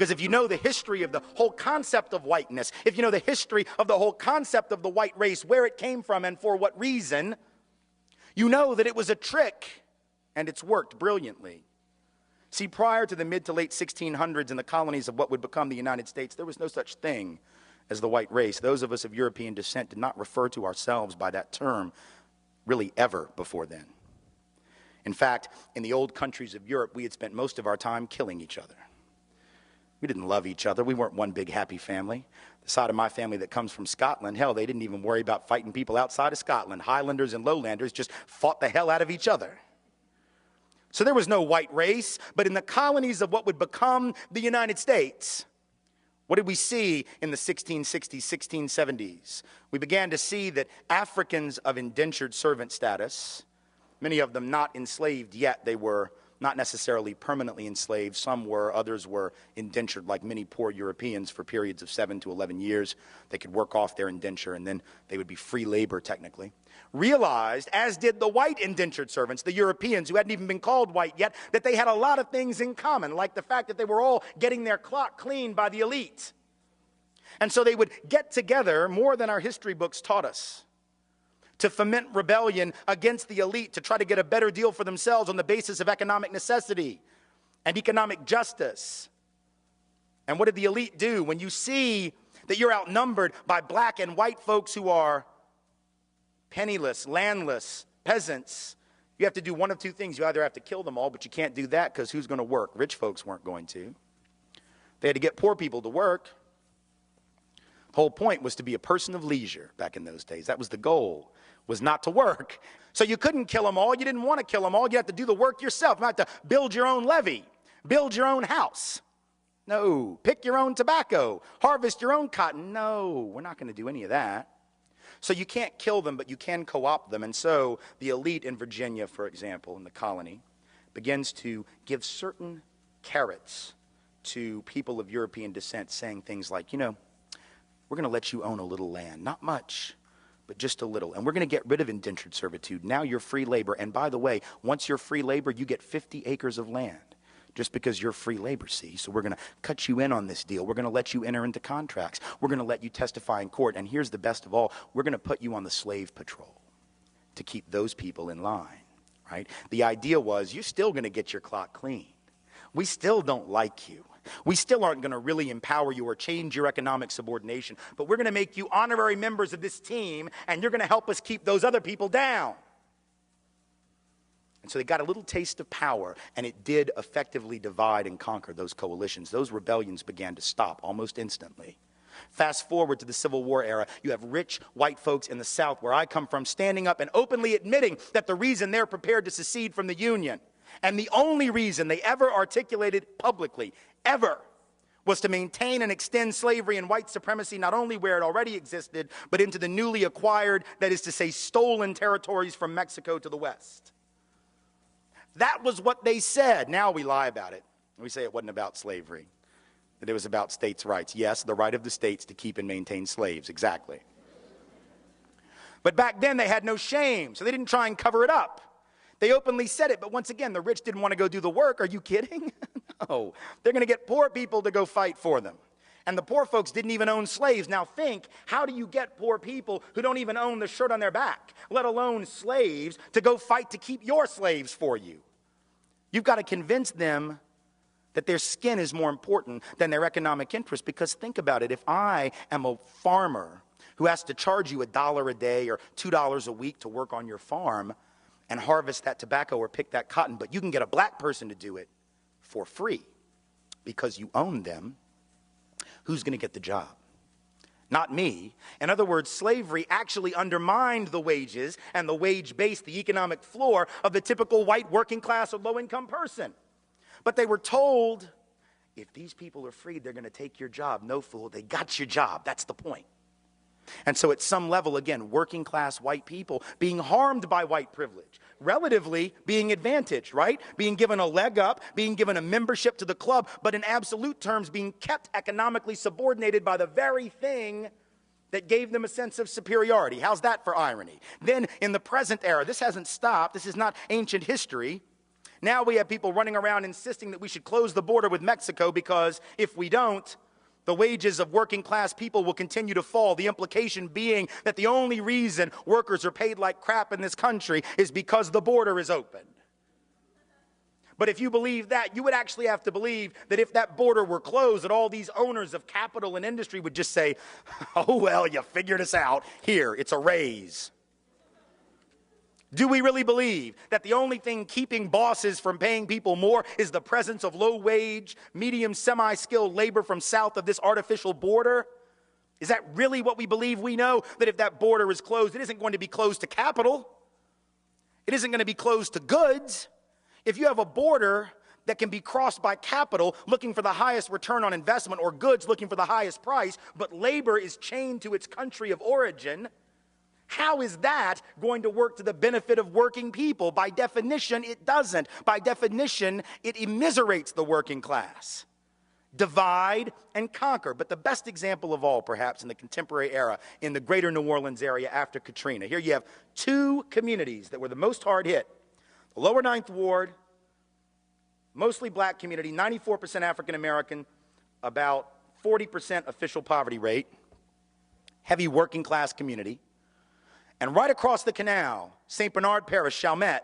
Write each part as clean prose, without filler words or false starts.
Because if you know the history of the whole concept of whiteness, if you know the history of the whole concept of the white race, where it came from and for what reason, you know that it was a trick and it's worked brilliantly. See, prior to the mid to late 1600s in the colonies of what would become the United States, there was no such thing as the white race. Those of us of European descent did not refer to ourselves by that term really ever before then. In fact, in the old countries of Europe, we had spent most of our time killing each other. We didn't love each other. We weren't one big happy family. The side of my family that comes from Scotland, hell, they didn't even worry about fighting people outside of Scotland. Highlanders and Lowlanders just fought the hell out of each other. So there was no white race, but in the colonies of what would become the United States, what did we see in the 1660s, 1670s? We began to see that Africans of indentured servant status, many of them not enslaved yet, they were not necessarily permanently enslaved. Some were, others were indentured like many poor Europeans for periods of 7 to 11 years. They could work off their indenture and then they would be free labor technically. Realized, as did the white indentured servants, the Europeans who hadn't even been called white yet, that they had a lot of things in common, like the fact that they were all getting their clock cleaned by the elite. And so they would get together more than our history books taught us, to foment rebellion against the elite, to try to get a better deal for themselves on the basis of economic necessity and economic justice. And what did the elite do? When you see that you're outnumbered by black and white folks who are penniless, landless, peasants, you have to do one of two things. You either have to kill them all, but you can't do that because who's going to work? Rich folks weren't going to. They had to get poor people to work. The whole point was to be a person of leisure back in those days. That was the goal, was not to work. So you couldn't kill them all. You didn't want to kill them all. You had to do the work yourself. You had to build your own levee, build your own house. No. Pick your own tobacco, harvest your own cotton. No, we're not going to do any of that. So you can't kill them, but you can co-opt them. And so the elite in Virginia, for example, in the colony, begins to give certain carrots to people of European descent, saying things like, you know, we're going to let you own a little land. Not much, but just a little. And we're going to get rid of indentured servitude. Now you're free labor. And by the way, once you're free labor, you get 50 acres of land. Just because you're free labor, see? So we're going to cut you in on this deal. We're going to let you enter into contracts. We're going to let you testify in court. And here's the best of all. We're going to put you on the slave patrol to keep those people in line, right? The idea was you're still going to get your clock clean. We still don't like you. We still aren't going to really empower you or change your economic subordination. But we're going to make you honorary members of this team, and you're going to help us keep those other people down. And so they got a little taste of power, and it did effectively divide and conquer those coalitions. Those rebellions began to stop almost instantly. Fast forward to the Civil War era, you have rich white folks in the South, where I come from, standing up and openly admitting that the reason they're prepared to secede from the Union, and the only reason they ever articulated publicly, ever, was to maintain and extend slavery and white supremacy not only where it already existed, but into the newly acquired, that is to say, stolen territories from Mexico to the West. That was what they said. Now we lie about it. We say it wasn't about slavery, that it was about states' rights. Yes, the right of the states to keep and maintain slaves, exactly. But back then they had no shame, so they didn't try and cover it up. They openly said it, but once again, the rich didn't want to go do the work. Are you kidding? No. They're going to get poor people to go fight for them. And the poor folks didn't even own slaves. Now think, how do you get poor people who don't even own the shirt on their back, let alone slaves, to go fight to keep your slaves for you? You've got to convince them that their skin is more important than their economic interest. Because think about it, if I am a farmer who has to charge you $1 a day or $2 a week to work on your farm and harvest that tobacco or pick that cotton, but you can get a black person to do it for free because you own them, who's going to get the job? Not me. In other words, slavery actually undermined the wages and the wage base, the economic floor of the typical white working class or low-income person. But they were told, if these people are freed, they're going to take your job. No, fool, they got your job. That's the point. And so at some level, again, working class white people being harmed by white privilege, relatively being advantaged, right? Being given a leg up, being given a membership to the club, but in absolute terms being kept economically subordinated by the very thing that gave them a sense of superiority. How's that for irony? Then in the present era, this hasn't stopped. This is not ancient history. Now we have people running around insisting that we should close the border with Mexico because if we don't, the wages of working class people will continue to fall. The implication being that the only reason workers are paid like crap in this country is because the border is open. But if you believe that, you would actually have to believe that if that border were closed, that all these owners of capital and industry would just say, oh, well, you figured us out. Here, it's a raise. Do we really believe that the only thing keeping bosses from paying people more is the presence of low-wage, medium, semi-skilled labor from south of this artificial border? Is that really what we believe? We know that if that border is closed, it isn't going to be closed to capital. It isn't going to be closed to goods. If you have a border that can be crossed by capital looking for the highest return on investment or goods looking for the highest price, but labor is chained to its country of origin, how is that going to work to the benefit of working people? By definition, it doesn't. By definition, it immiserates the working class. Divide and conquer. But the best example of all, perhaps, in the contemporary era, in the greater New Orleans area after Katrina. Here you have two communities that were the most hard hit. The lower Ninth Ward, mostly black community, 94% African American, about 40% official poverty rate, heavy working class community. And right across the canal, St. Bernard Parish, Chalmette,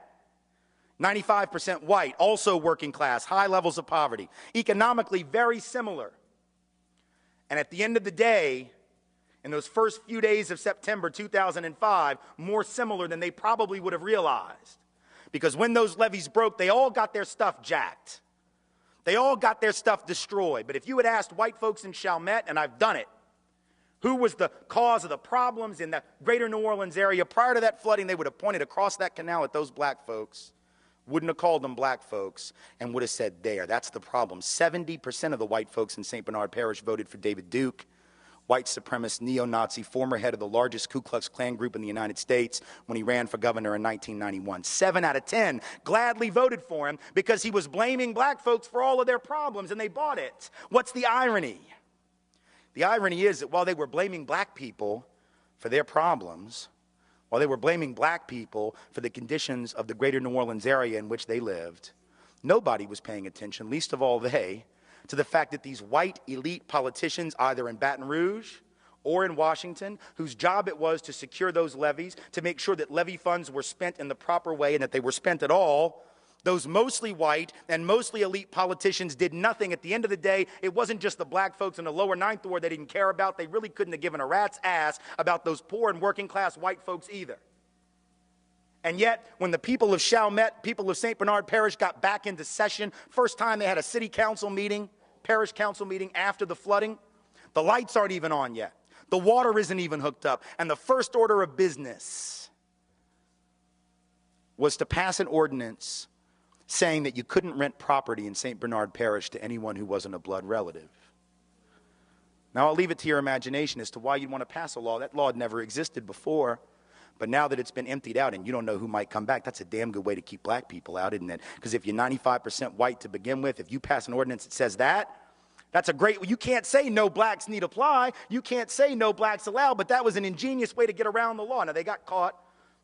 95% white, also working class, high levels of poverty, economically very similar. And at the end of the day, in those first few days of September 2005, more similar than they probably would have realized. Because when those levees broke, they all got their stuff jacked. They all got their stuff destroyed. But if you had asked white folks in Chalmette, and I've done it, who was the cause of the problems in the greater New Orleans area prior to that flooding, they would have pointed across that canal at those black folks, wouldn't have called them black folks, and would have said, there, that's the problem. 70% of the white folks in St. Bernard Parish voted for David Duke, white supremacist, neo-Nazi, former head of the largest Ku Klux Klan group in the United States when he ran for governor in 1991. 7 out of 10 gladly voted for him because he was blaming black folks for all of their problems, and they bought it. What's the irony? The irony is that while they were blaming black people for their problems, while they were blaming black people for the conditions of the greater New Orleans area in which they lived, nobody was paying attention, least of all they, to the fact that these white elite politicians, either in Baton Rouge or in Washington, whose job it was to secure those levees, to make sure that levy funds were spent in the proper way and that they were spent at all, those mostly white and mostly elite politicians did nothing. At the end of the day, it wasn't just the black folks in the lower Ninth Ward they didn't care about. They really couldn't have given a rat's ass about those poor and working class white folks either. And yet, when the people of Chalmette, people of St. Bernard Parish got back into session, first time they had a city council meeting, parish council meeting after the flooding, the lights aren't even on yet. The water isn't even hooked up. And the first order of business was to pass an ordinance saying that you couldn't rent property in St. Bernard Parish to anyone who wasn't a blood relative. Now, I'll leave it to your imagination as to why you'd want to pass a law. That law had never existed before. But now that it's been emptied out and you don't know who might come back, that's a damn good way to keep black people out, isn't it? Because if you're 95% white to begin with, if you pass an ordinance that says that, that's a great, you can't say no blacks need apply. You can't say no blacks allowed, but that was an ingenious way to get around the law. Now, they got caught.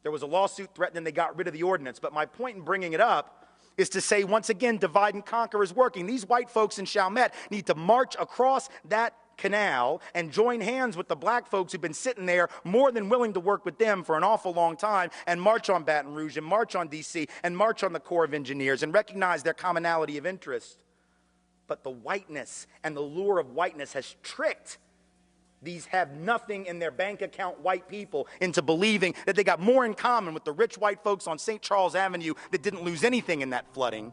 There was a lawsuit threatening, they got rid of the ordinance. But my point in bringing it up is to say, once again, divide and conquer is working. These white folks in Chalmette need to march across that canal and join hands with the black folks who've been sitting there more than willing to work with them for an awful long time and march on Baton Rouge and march on D.C. and march on the Corps of Engineers and recognize their commonality of interest. But the whiteness and the lure of whiteness has tricked these have nothing in their bank account white people into believing that they got more in common with the rich white folks on St. Charles Avenue that didn't lose anything in that flooding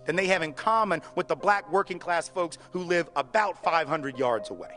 than they have in common with the black working class folks who live about 500 yards away.